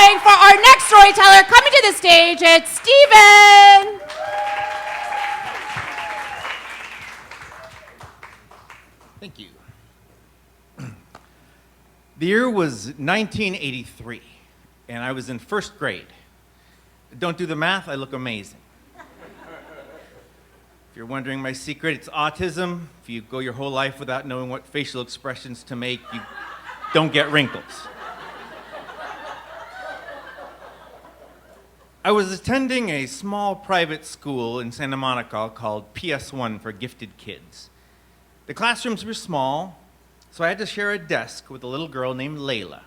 waiting for our next storyteller. Coming to the stage, it's Stephen. Thank you. The year was 1983, and I was in first grade. Don't do the math, I look amazing. If you're wondering my secret, it's autism. If you go your whole life without knowing what facial expressions to make, you don't get wrinkles. I was attending a small private school in Santa Monica called PS1 for gifted kids. The classrooms were small, so I had to share a desk with a little girl named Layla.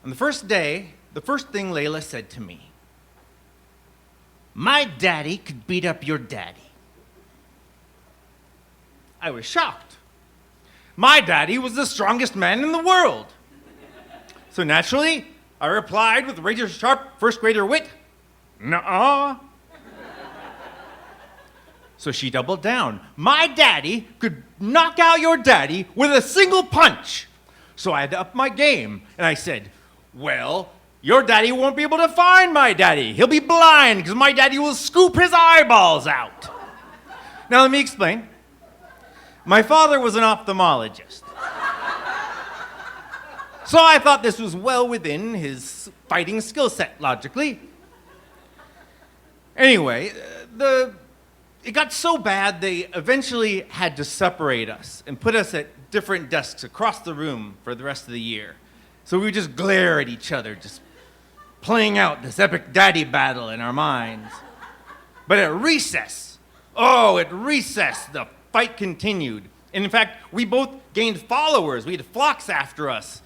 On the first day, the first thing Layla said to me, "My daddy could beat up your daddy." I was shocked. My daddy was the strongest man in the world. So naturally, I replied with razor-sharp first-grader wit, "Nuh-uh." So she doubled down. "My daddy could knock out your daddy with a single punch." So I had to up my game, and I said, "Well, your daddy won't be able to find my daddy. He'll be blind because my daddy will scoop his eyeballs out." Now let me explain. My father was an ophthalmologist. So I thought this was well within his fighting skill set, logically. Anyway, it got so bad they eventually had to separate us and put us at different desks across the room for the rest of the year. So we would just glare at each other, just playing out this epic daddy battle in our minds. But at recess, the fight continued. And in fact, we both gained followers. We had flocks after us,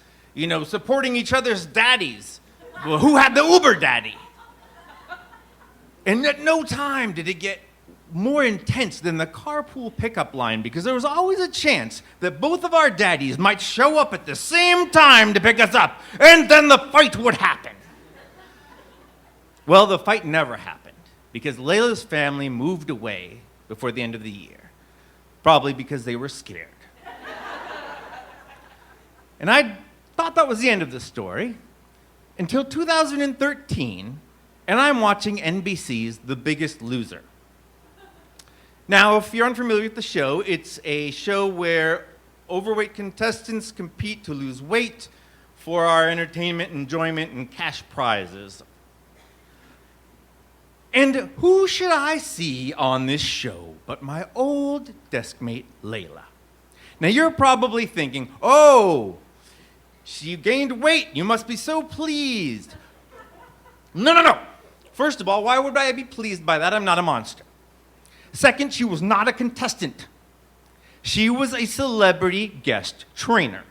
supporting each other's daddies. Well, who had the Uber daddy? And at no time did it get more intense than the carpool pickup line, because there was always a chance that both of our daddies might show up at the same time to pick us up, and then the fight would happen. Well, the fight never happened, because Layla's family moved away before the end of the year, probably because they were scared. And I thought that was the end of the story, until 2013, and I'm watching NBC's The Biggest Loser. Now, if you're unfamiliar with the show, it's a show where overweight contestants compete to lose weight for our entertainment, enjoyment, and cash prizes. And who should I see on this show but my old deskmate, Layla? Now, you're probably thinking, "Oh, she gained weight. You must be so pleased." No. First of all, why would I be pleased by that? I'm not a monster. Second, she was not a contestant. She was a celebrity guest trainer.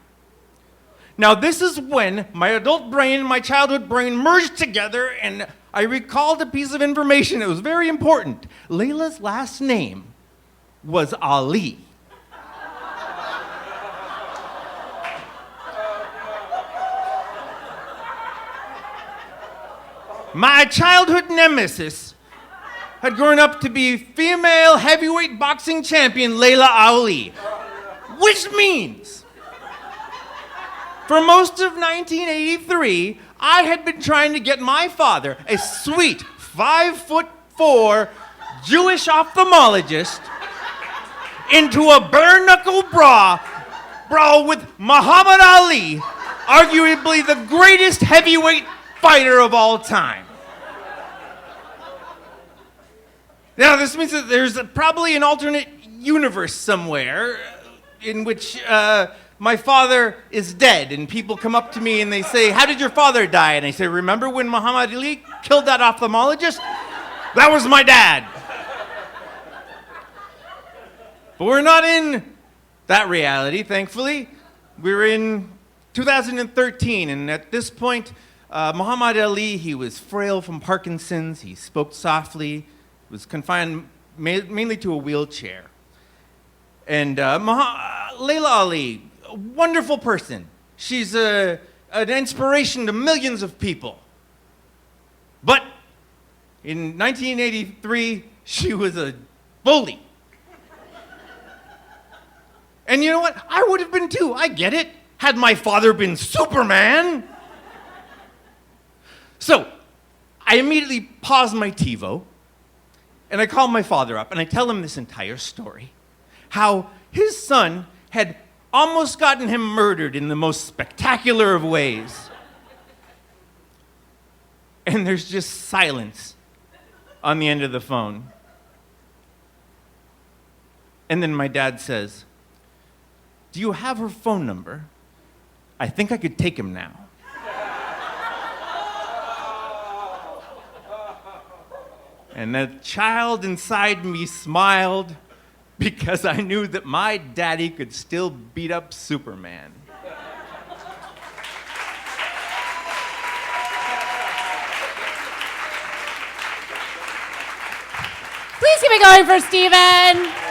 Now, this is when my adult brain and my childhood brain merged together, and I recalled a piece of information that was very important. Layla's last name was Ali. My childhood nemesis had grown up to be female heavyweight boxing champion Layla Ali, which means for most of 1983, I had been trying to get my father, a sweet 5'4" Jewish ophthalmologist, into a bare-knuckle brawl with Muhammad Ali, arguably the greatest heavyweight fighter of all time. Now, this means that there's probably an alternate universe somewhere in which my father is dead, and people come up to me and they say, "How did your father die?" And I say, "Remember when Muhammad Ali killed that ophthalmologist? That was my dad." But we're not in that reality, thankfully. We're in 2013, and at this point, Muhammad Ali, he was frail from Parkinson's, he spoke softly, was confined mainly to a wheelchair. And Layla Ali, a wonderful person. She's an inspiration to millions of people. But in 1983, she was a bully. And you know what? I would have been too. I get it. Had my father been Superman. So, I immediately pause my TiVo, and I call my father up, and I tell him this entire story. How his son had almost gotten him murdered in the most spectacular of ways. And there's just silence on the end of the phone. And then my dad says, "Do you have her phone number? I think I could take him now." And the child inside me smiled because I knew that my daddy could still beat up Superman. Please keep it going for Steven.